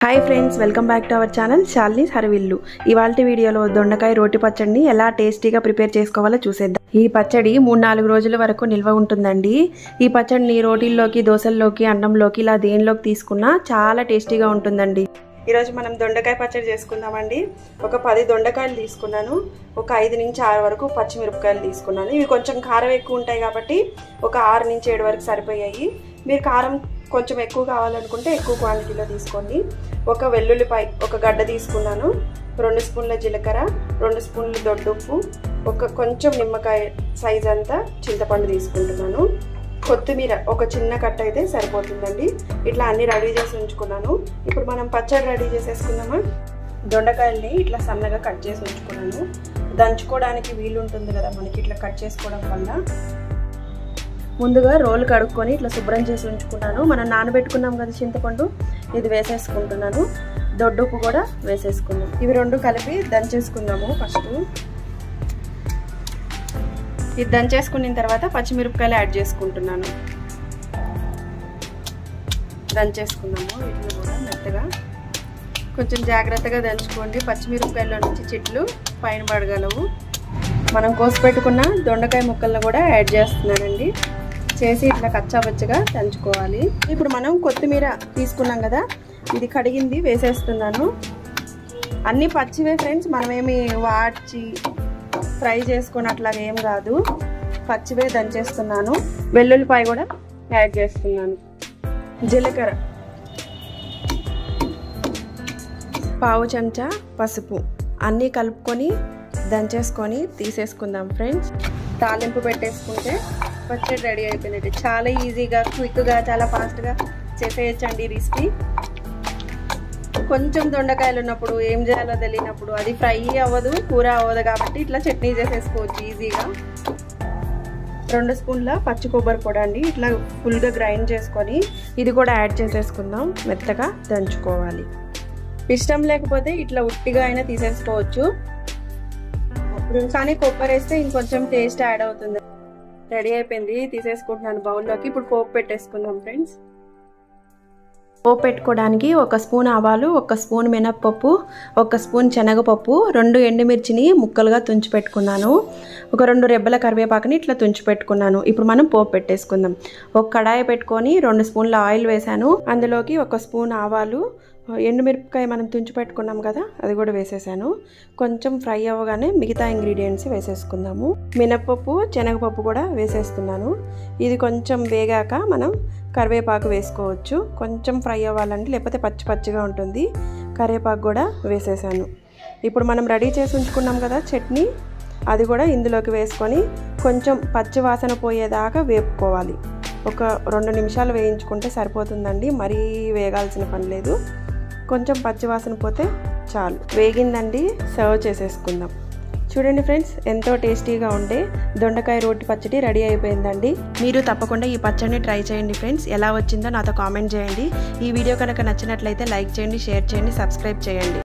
Hi friends, welcome back to our channel Shalini's Harivillu. ఇవాల్టి వీడియోలో దొండకాయ రోటి పచ్చడిని ఎలా టేస్టీగా ప్రిపేర్ చేసుకోవాలో చూసేద్దాం. ఈ పచ్చడి 3-4 రోజుల వరకు నిల్వ ఉంటుందండి. ఈ పచ్చడిని రోటీల్లోకి, దోశల్లోకి, అన్నంలోకి ఇలా దేనిలోకి తీసుకున్నా చాలా టేస్టీగా ఉంటుందండి. ఈరోజు మనం దొండకాయ పచ్చడి చేసుకుందామండి. ఒక 10 దొండకాయలు తీసుకున్నాను. ఒక 5 నుంచి 6 వరకు పచ్చిమిరపకాయలు తీసుకున్నాను. ఇవి కొంచెం కారం ఎక్కువ ఉంటాయి కాబట్టి ఒక 6 నుంచి 7 వరకు సరిపోయాయి. మీరు కారం కొంచెం ఎక్కువ కావాలనుకుంటే ఎక్కువ క్వాంటిటీలో తీసుకోండి. ఒక వెల్లుల్లిపాయ, ఒక గడ్డ తీసుకున్నాను. 2 స్పూన్ల జీలకర్ర, 2 స్పూన్లు దొడ్డుప్పు, ఒక కొంచెం నిమ్మకాయ సైజ్ అంతా చింతపండు తీసుకుంటున్నాను. కొత్తిమీర ఒక చిన్న కట్ట అయితే సరిపోతుందండి. ఇట్లా అన్ని రెడీ చేసి ఉంచుకున్నాను. ఇప్పుడు మనం పచ్చడి రెడీ చేసేసుకుందామా. దొండకాయల్ని ఇట్లా సన్నగా కట్ చేసి ఉంచుకున్నాను. దంచుకోవడానికి వీలు ఉంటుంది కదా మనకి, ఇట్లా కట్ చేసుకోవడం వల్ల. ముందుగా రోలు కడుక్కొని ఇట్లా శుభ్రం చేసి ఉంచుకున్నాను. మనం నానబెట్టుకున్నాం కదా చింతపండు, ఇది వేసేసుకుంటున్నాను. దొడ్డుప్పు కూడా వేసేసుకున్నాం. ఇవి 2 కలిపి దంచేసుకుందాము. ఫస్ట్ ఇది దంచేసుకున్న తర్వాత పచ్చిమిరపకాయలు యాడ్ చేసుకుంటున్నాను. దంచేసుకున్నాము. వీటిని కూడా మెత్తగా కొంచెం జాగ్రత్తగా దంచుకోండి. పచ్చిమిరపకాయల నుంచి చెట్లు పైన పడగలవు. మనం కోసి పెట్టుకున్న దొండకాయ ముక్కలను కూడా యాడ్ చేస్తున్నానండి. చేసి ఇట్లా కచ్చాపచ్చగా దంచుకోవాలి. ఇప్పుడు మనం కొత్తిమీర తీసుకున్నాం కదా, ఇది కడిగింది వేసేస్తున్నాను. అన్నీ పచ్చివే ఫ్రెండ్స్, మనమేమి వాడ్చి ఫ్రై చేసుకొని అట్లాగ ఏం కాదు, పచ్చివే దంచేస్తున్నాను. వెల్లుల్లిపాయ కూడా యాడ్ చేస్తున్నాను. జీలకర్ర, పావు చెంచా పసుపు అన్నీ కలుపుకొని దంచేసుకొని తీసేసుకుందాం ఫ్రెండ్స్. తాలింపు పెట్టేసుకుంటే పచ్చడి రెడీ అయిపోయినట్టు. చాలా ఈజీగా, క్విక్గా, చాలా ఫాస్ట్గా చేసేయచ్చండి ఈ రెసిపీ. కొంచెం దొండకాయలు ఉన్నప్పుడు ఏం చేయాలో తెలియనప్పుడు అది ఫ్రై అవ్వదు, కూర అవ్వదు కాబట్టి ఇట్లా చట్నీ చేసేసుకోవచ్చు ఈజీగా. 2 స్పూన్ల పచ్చి కొబ్బరి పొడి అండి, ఇట్లా ఫుల్గా గ్రైండ్ చేసుకొని ఇది కూడా యాడ్ చేసేసుకుందాం. మెత్తగా దంచుకోవాలి. ఇష్టం లేకపోతే ఇట్లా ఉట్టిగా అయినా తీసేసుకోవచ్చు, కానీ కొబ్బరి వేస్తే ఇంకొంచెం టేస్ట్ యాడ్ అవుతుంది. రెడీ అయిపోయింది, తీసేసుకుంటున్నాను బౌల్లోకి. ఇప్పుడు పోపు పెట్టేసుకుందాం ఫ్రెండ్స్. పోపు పెట్టుకోవడానికి 1 స్పూన్ ఆవాలు, 1 స్పూన్ మినప్పప్పు, 1 స్పూన్ శనగపప్పు, 2 ఎండుమిర్చిని ముక్కలుగా తుంచి పెట్టుకున్నాను. ఒక 2 రెబ్బల కరివేపాకుని ఇట్లా తుంచి పెట్టుకున్నాను. ఇప్పుడు మనం పోపు పెట్టేసుకుందాం. ఒక కడాయి పెట్టుకొని 2 స్పూన్ల ఆయిల్ వేసాను. అందులోకి 1 స్పూన్ ఆవాలు, ఎండుమిరపకాయ మనం తుంచి పెట్టుకున్నాం కదా, అది కూడా వేసేసాను. కొంచెం ఫ్రై అవ్వగానే మిగతా ఇంగ్రీడియంట్స్ వేసేసుకుందాము. మినప్పప్పు, శనగపప్పు కూడా వేసేస్తున్నాను. ఇది కొంచెం వేగాక మనం కరివేపాకు వేసుకోవచ్చు. కొంచెం ఫ్రై అవ్వాలండి, లేకపోతే పచ్చి పచ్చిగా ఉంటుంది. కరివేపాకు కూడా వేసేసాను. ఇప్పుడు మనం రెడీ చేసి ఉంచుకున్నాం కదా చట్నీ, అది కూడా ఇందులోకి వేసుకొని కొంచెం పచ్చి వాసన పోయేదాకా వేపుకోవాలి. ఒక 2 నిమిషాలు వేయించుకుంటే సరిపోతుందండి, మరీ వేగాల్సిన పని లేదు. కొంచెం పచ్చివాసన పోతే చాలు. వేగిందండి, సర్వ్ చేసేసుకుందాం. చూడండి ఫ్రెండ్స్, ఎంతో టేస్టీగా ఉండే దొండకాయ రోటి పచ్చడి రెడీ అయిపోయిందండి. మీరు తప్పకుండా ఈ పచ్చడిని ట్రై చేయండి ఫ్రెండ్స్. ఎలా వచ్చిందో నాతో కామెంట్ చేయండి. ఈ వీడియో కనుక నచ్చినట్లయితే లైక్ చేయండి, షేర్ చేయండి, సబ్స్క్రైబ్ చేయండి.